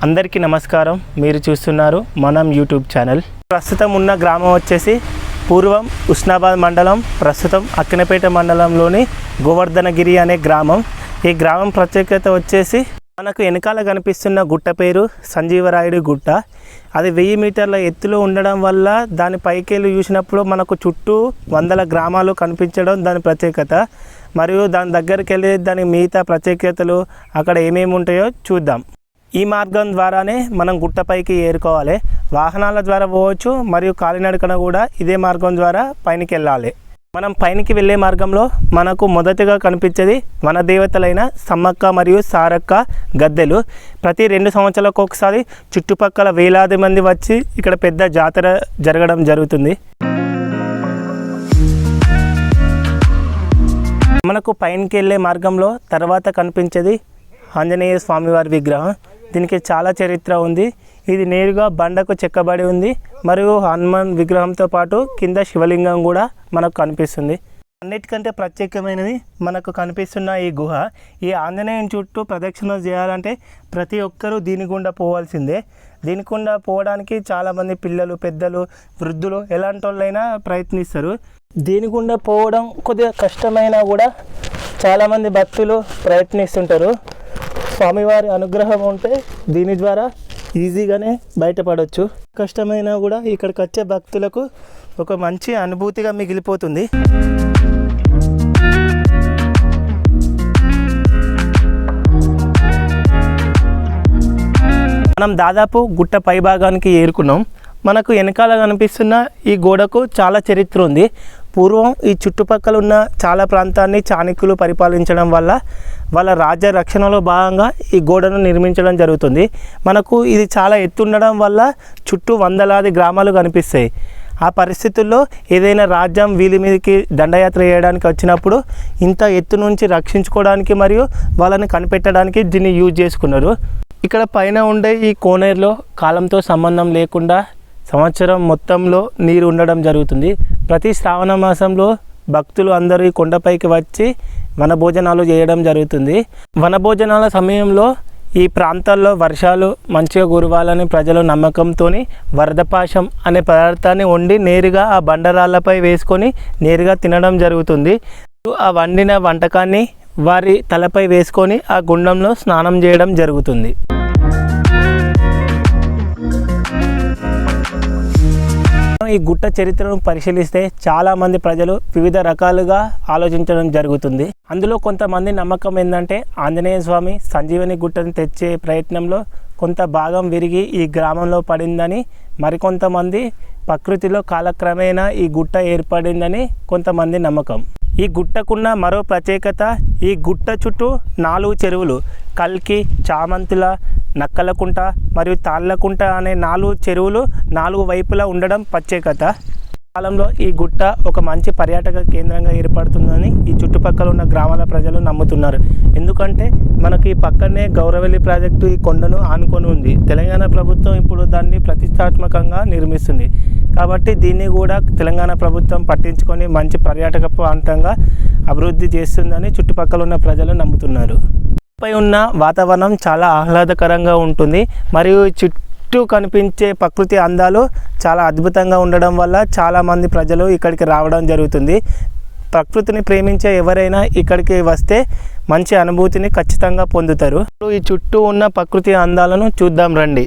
అందరికీ నమస్కారం. మీరు చూస్తున్నారు మనం యూట్యూబ్ ఛానల్. ప్రస్తుతం ఉన్న గ్రామం వచ్చేసి పూర్వం ఉస్నాబాద్ మండలం, ప్రస్తుతం అక్కినపేట మండలంలోని గోవర్ధనగిరి అనే గ్రామం. ఈ గ్రామం ప్రత్యేకత వచ్చేసి మనకు వెనకాల కనిపిస్తున్న గుట్ట పేరు సంజీవరాయుడు గుట్ట. అది 1000 మీటర్ల ఎత్తులో ఉండడం వల్ల దాని పైకెళ్ళి చూసినప్పుడు మనకు చుట్టూ వందల గ్రామాలు కనిపించడం దాని ప్రత్యేకత. మరియు దాని దగ్గరికి వెళ్ళి దాని మిగతా ప్రత్యేకతలు అక్కడ ఏమేమి ఉంటాయో చూద్దాం. ఈ మార్గం ద్వారానే మనం గుట్టపైకి ఏరుకోవాలి. వాహనాల ద్వారా పోవచ్చు, మరియు కాలినడకన కూడా ఇదే మార్గం ద్వారా పైనకి వెళ్ళాలి. మనం పైనకి వెళ్ళే మార్గంలో మనకు మొదటగా కనిపించేది వనదేవతలైన సమ్మక్క మరియు సారక్క గద్దెలు. ప్రతి 2 సంవత్సరాలకు ఒకసారి చుట్టుపక్కల వేలాది మంది వచ్చి ఇక్కడ పెద్ద జాతర జరగడం జరుగుతుంది. మనకు పైనకి వెళ్ళే మార్గంలో తర్వాత కనిపించేది ఆంజనేయ స్వామివారి విగ్రహం. దీనికి చాలా చరిత్ర ఉంది. ఇది నేరుగా బండకు చెక్కబడి ఉంది. మరియు హనుమాన్ విగ్రహంతో పాటు కింద శివలింగం కూడా మనకు కనిపిస్తుంది. అన్నిటికంటే ప్రత్యేకమైనది మనకు కనిపిస్తున్న ఈ గుహ. ఈ ఆంజనేయం చుట్టూ ప్రదక్షిణ చేయాలంటే ప్రతి ఒక్కరూ దీని గుండా పోవాల్సిందే. దీని గుండా పోవడానికి చాలామంది పిల్లలు, పెద్దలు, వృద్ధులు ఎలాంటి వాళ్ళైనా ప్రయత్నిస్తారు. దీని గుండా పోవడం కొద్దిగా కష్టమైనా కూడా చాలామంది భక్తులు ప్రయత్నిస్తుంటారు. స్వామివారి అనుగ్రహం ఉంటే దీని ద్వారా ఈజీగానే బయటపడవచ్చు. కష్టమైనా కూడా ఇక్కడికి వచ్చే భక్తులకు ఒక మంచి అనుభూతిగా మిగిలిపోతుంది. మనం దాదాపు గుట్ట పై భాగానికి ఏరుకున్నాం. మనకు వెనకాల కనిపిస్తున్న ఈ గోడకు చాలా చరిత్ర ఉంది. పూర్వం ఈ చుట్టుపక్కల ఉన్న చాలా ప్రాంతాన్ని చాణక్యులు పరిపాలించడం వల్ల వాళ్ళ రాజ్య రక్షణలో భాగంగా ఈ గోడను నిర్మించడం జరుగుతుంది. మనకు ఇది చాలా ఎత్తు ఉండడం వల్ల చుట్టూ వందలాది గ్రామాలు కనిపిస్తాయి. ఆ పరిస్థితుల్లో ఏదైనా రాజ్యం వీళ్ళ మీదకి దండయాత్ర చేయడానికి వచ్చినప్పుడు ఇంత ఎత్తు నుంచి రక్షించుకోవడానికి మరియు వాళ్ళని కనిపెట్టడానికి దీన్ని యూజ్ చేసుకున్నారు. ఇక్కడ పైన ఉండే ఈ కోనేరులో కాలంతో సంబంధం లేకుండా సంవత్సరం మొత్తంలో నీరు ఉండడం జరుగుతుంది. ప్రతి శ్రావణ మాసంలో భక్తులు అందరూ ఈ కొండపైకి వచ్చి వనభోజనాలు చేయడం జరుగుతుంది. వనభోజనాల సమయంలో ఈ ప్రాంతాల్లో వర్షాలు మంచిగా కురవాలని ప్రజలు నమ్మకంతో వరదపాశం అనే పదార్థాన్ని వండి నేరుగా ఆ బండరాళ్ళపై వేసుకొని నేరుగా తినడం జరుగుతుంది. ఆ వండిన వంటకాన్ని వారి తలపై వేసుకొని ఆ గుండంలో స్నానం చేయడం జరుగుతుంది. ఈ గుట్ట చరిత్రను పరిశీలిస్తే చాలామంది ప్రజలు వివిధ రకాలుగా ఆలోచించడం జరుగుతుంది. అందులో కొంతమంది నమ్మకం ఏంటంటే ఆంజనేయ స్వామి సంజీవని గుట్టను తెచ్చే ప్రయత్నంలో కొంత భాగం విరిగి ఈ గ్రామంలో పడిందని, మరికొంతమంది ప్రకృతిలో కాలక్రమేణా ఈ గుట్ట ఏర్పడిందని కొంతమంది నమ్మకం. ఈ గుట్టకున్న మరో ప్రత్యేకత, ఈ గుట్ట చుట్టూ 4 చెరువులు కల్కి, చామంతుల, నక్కలకుంట మరియు తాళ్ళకుంట అనే 4 చెరువులు 4 వైపులా ఉండడం ప్రత్యేకత. కాలంలో ఈ గుట్ట ఒక మంచి పర్యాటక కేంద్రంగా ఏర్పడుతుందని ఈ చుట్టుపక్కల ఉన్న గ్రామాల ప్రజలు నమ్ముతున్నారు. ఎందుకంటే మనకి ఈ పక్కనే గౌరవెల్లి ప్రాజెక్టు ఈ కొండను ఆనుకొని ఉంది. తెలంగాణ ప్రభుత్వం ఇప్పుడు దాన్ని ప్రతిష్టాత్మకంగా నిర్మిస్తుంది. కాబట్టి దీన్ని కూడా తెలంగాణ ప్రభుత్వం పట్టించుకొని మంచి పర్యాటక ప్రాంతంగా అభివృద్ధి చేస్తుందని చుట్టుపక్కల ఉన్న ప్రజలు నమ్ముతున్నారు. పై ఉన్న వాతావరణం చాలా ఆహ్లాదకరంగా ఉంటుంది. మరియు చుట్టూ కనిపించే ప్రకృతి అందాలు చాలా అద్భుతంగా ఉండడం వల్ల చాలామంది ప్రజలు ఇక్కడికి రావడం జరుగుతుంది. ప్రకృతిని ప్రేమించే ఎవరైనా ఇక్కడికి వస్తే మంచి అనుభూతిని ఖచ్చితంగా పొందుతారు. ఈ చుట్టూ ఉన్న ప్రకృతి అందాలను చూద్దాం రండి.